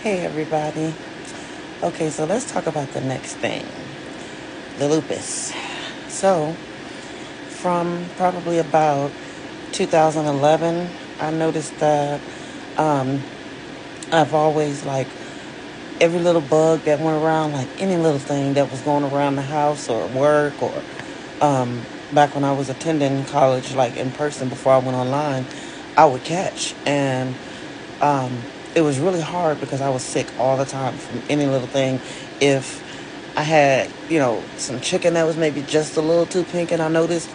Hey everybody. Okay, so let's talk about the next thing, the lupus. So, from probably about 2011, I noticed that um, I've always like every little bug that went around, like any little thing that was going around the house or work or um, back when I was attending college, like in person before I went online, I would catch. And um, it was really hard because I was sick all the time from any little thing. If I had, some chicken that was maybe just a little too pink and I noticed,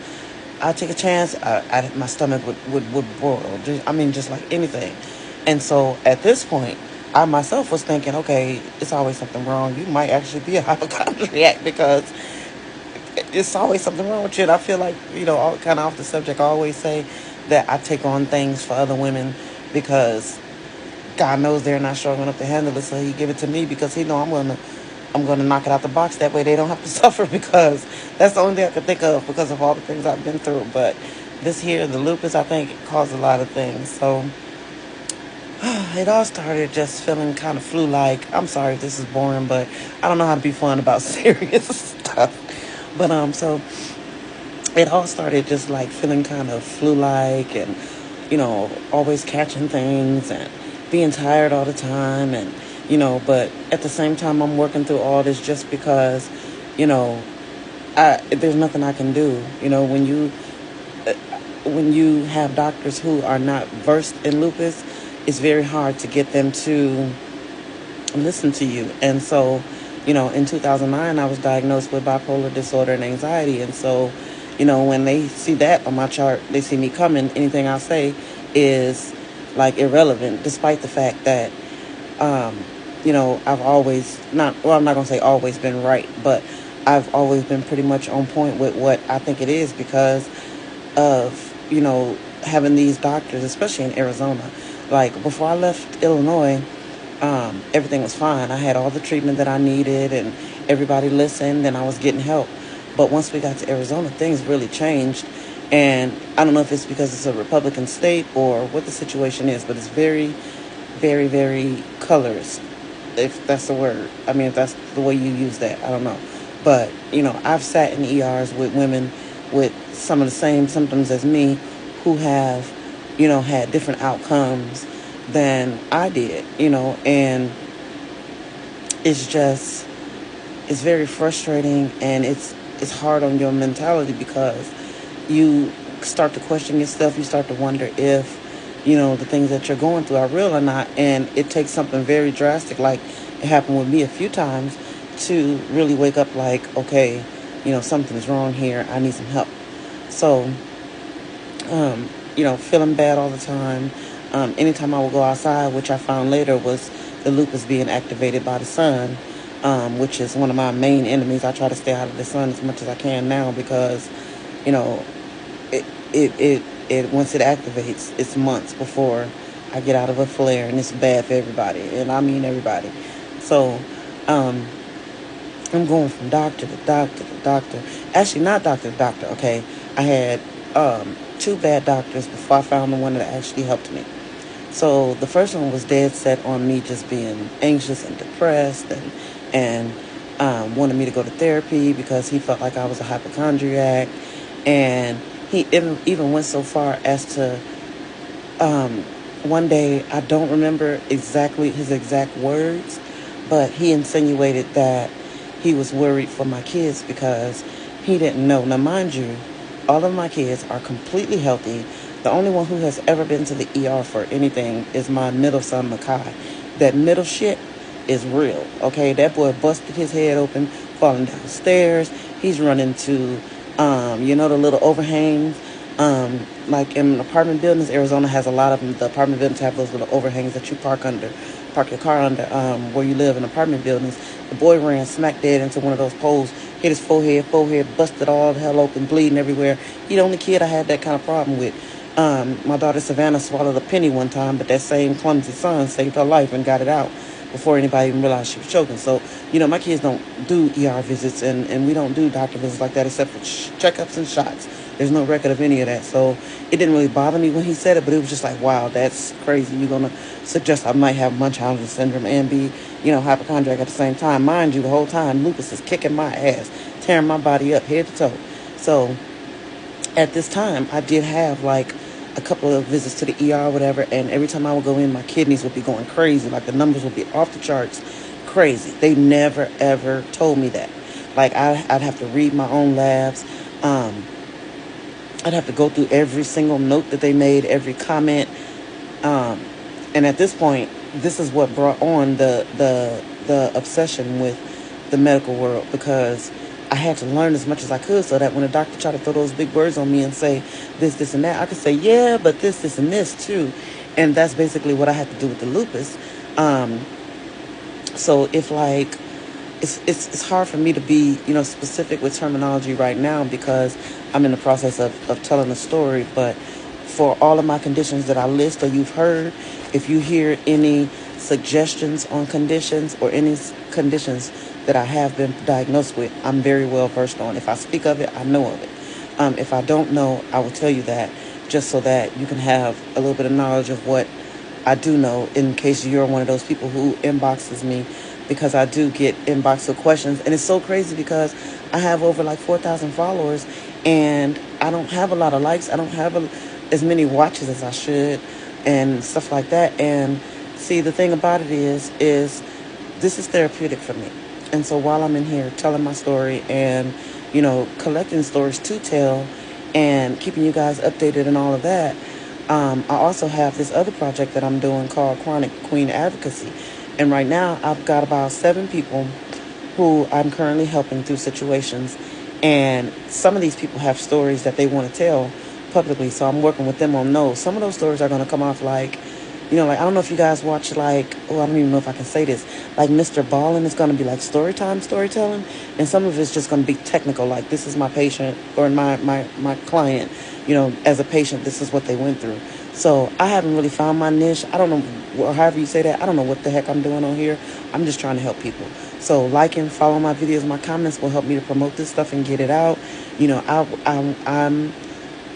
I'd take a chance. My stomach would boil. Just like anything. And so at this point, I myself was thinking, okay, it's always something wrong. You might actually be a hypochondriac because it's always something wrong with you. And I feel like, all kind of off the subject, I always say that I take on things for other women because God knows they're not strong enough to handle it, so He give it to me because He know I'm gonna knock it out the box. That way they don't have to suffer because that's the only thing I can think of because of all the things I've been through. But this here, the lupus, I think it caused a lot of things. So it all started just feeling kind of flu-like. I'm sorry if this is boring, but I don't know how to be fun about serious stuff. But so it all started just like feeling kind of flu-like and always catching things and being tired all the time and but at the same time I'm working through all this just because you know there's nothing I can do. Uh, when you have doctors who are not versed in lupus, it's very hard to get them to listen to you. And so, in 2009, I was diagnosed with bipolar disorder and anxiety. And so, when they see that on my chart, they see me coming, anything I say is like irrelevant, despite the fact that, um, I've always I'm not going to say always been right, but I've always been pretty much on point with what I think it is because of, having these doctors, especially in Arizona. Like before I left Illinois, everything was fine. I had all the treatment that I needed and everybody listened and I was getting help. But once we got to Arizona, things really changed. And I don't know if it's because it's a Republican state or what the situation is, but it's very, very, very colors, if that's the word. I mean, if that's the way you use that, I don't know. But, I've sat in ERs with women with some of the same symptoms as me who have, had different outcomes than I did, and it's just, it's very frustrating and it's hard on your mentality because you start to question yourself. You start to wonder if, the things that you're going through are real or not. And it takes something very drastic, like it happened with me a few times, to really wake up like, okay, something's wrong here. I need some help. So, feeling bad all the time. Anytime I would go outside, which I found later was the lupus being activated by the sun, which is one of my main enemies. I try to stay out of the sun as much as I can now because, you know, it once it activates, it's months before I get out of a flare, and it's bad for everybody, and I mean everybody. So, um, I'm going from doctor to doctor to doctor. Actually, not doctor to doctor. Okay, I had two bad doctors before I found the one that actually helped me. So the first one was dead set on me just being anxious and depressed, and wanted me to go to therapy because he felt like I was a hypochondriac, and he even went so far as to um, one day, I don't remember exactly his exact words, but he insinuated that he was worried for my kids because he didn't know. Now, mind you, all of my kids are completely healthy. The only one who has ever been to the ER for anything is my middle son, Makai. That middle shit is real, okay? That boy busted his head open, falling downstairs. He's running to, the little overhangs. Like in apartment buildings, Arizona has a lot of them. The apartment buildings have those little overhangs that you park your car under, where you live in apartment buildings. The boy ran smack dead into one of those poles, hit his forehead, busted all the hell open, bleeding everywhere. He the only kid I had that kind of problem with. My daughter Savannah swallowed a penny one time, but that same clumsy son saved her life and got it out before anybody even realized she was choking. So, my kids don't do ER visits, and we don't do doctor visits like that except for checkups and shots. There's no record of any of that. So it didn't really bother me when he said it, but it was just like, wow, that's crazy. You're going to suggest I might have Munchausen syndrome and be, hypochondriac at the same time. Mind you, the whole time, lupus is kicking my ass, tearing my body up head to toe. So at this time, I did have like a couple of visits to the ER or whatever, and every time I would go in, my kidneys would be going crazy. Like the numbers would be off the charts, crazy. They never ever told me that. Like I'd have to read my own labs. I'd have to go through every single note that they made, every comment. And at this point, this is what brought on the obsession with the medical world, because I had to learn as much as I could so that when a doctor tried to throw those big words on me and say this, and that, I could say, yeah, but this, and this too. And that's basically what I had to do with the lupus. So if like, it's hard for me to be, specific with terminology right now because I'm in the process of telling a story. But for all of my conditions that I list or you've heard, if you hear any suggestions on conditions or any conditions that I have been diagnosed with, I'm very well versed on. If I speak of it, I know of it. If I don't know, I will tell you that, just so that you can have a little bit of knowledge of what I do know, in case you're one of those people who inboxes me, because I do get inbox of questions. And it's so crazy because I have over like 4,000 followers and I don't have a lot of likes. I don't have as many watches as I should and stuff like that. And see, the thing about it is this is therapeutic for me. And so while I'm in here telling my story and, collecting stories to tell and keeping you guys updated and all of that, I also have this other project that I'm doing called Chronic Queen Advocacy. And right now, I've got about 7 people who I'm currently helping through situations. And some of these people have stories that they want to tell publicly. So I'm working with them on those. Some of those stories are going to come off like, like, I don't know if you guys watch I don't even know if I can say this. Like Mr. Ballin is going to be like storytelling. And some of it's just going to be technical. Like, this is my patient or my client. As a patient, this is what they went through. So I haven't really found my niche. I don't know, or however you say that. I don't know what the heck I'm doing on here. I'm just trying to help people. So like and follow my videos. My comments will help me to promote this stuff and get it out. I'm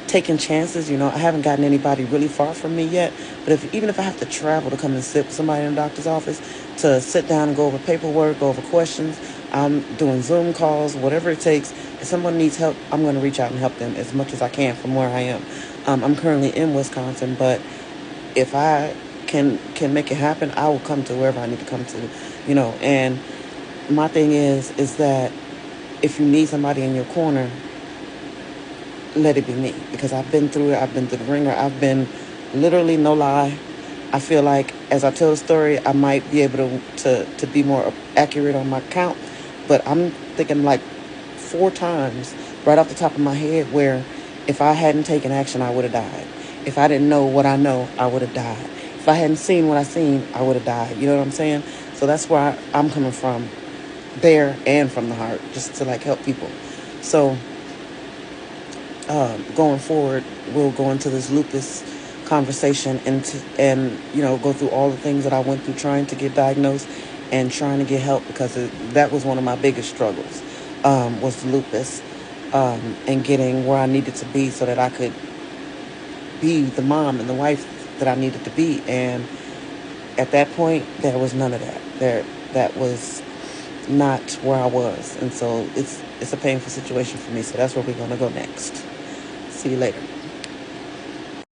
taking chances. I haven't gotten anybody really far from me yet. But even if I have to travel to come and sit with somebody in the doctor's office to sit down and go over paperwork, go over questions, I'm doing Zoom calls, whatever it takes. If someone needs help, I'm going to reach out and help them as much as I can from where I am. I'm currently in Wisconsin, but if I can make it happen, I will come to wherever I need to come to, And my thing is that if you need somebody in your corner, let it be me, because I've been through it. I've been through the ringer. I've been literally, no lie. I feel like as I tell the story, I might be able to be more accurate on my count, but I'm thinking like 4 times right off the top of my head where if I hadn't taken action, I would have died. If I didn't know what I know, I would have died. If I hadn't seen what I seen, I would have died. You know what I'm saying? So that's where I'm coming from, there and from the heart, just to like help people. So going forward, we'll go into this lupus conversation and go through all the things that I went through trying to get diagnosed and trying to get help, because that was one of my biggest struggles, was lupus. And getting where I needed to be so that I could be the mom and the wife that I needed to be. And at that point, there was none of that. That was not where I was. And so it's a painful situation for me. So that's where we're going to go next. See you later.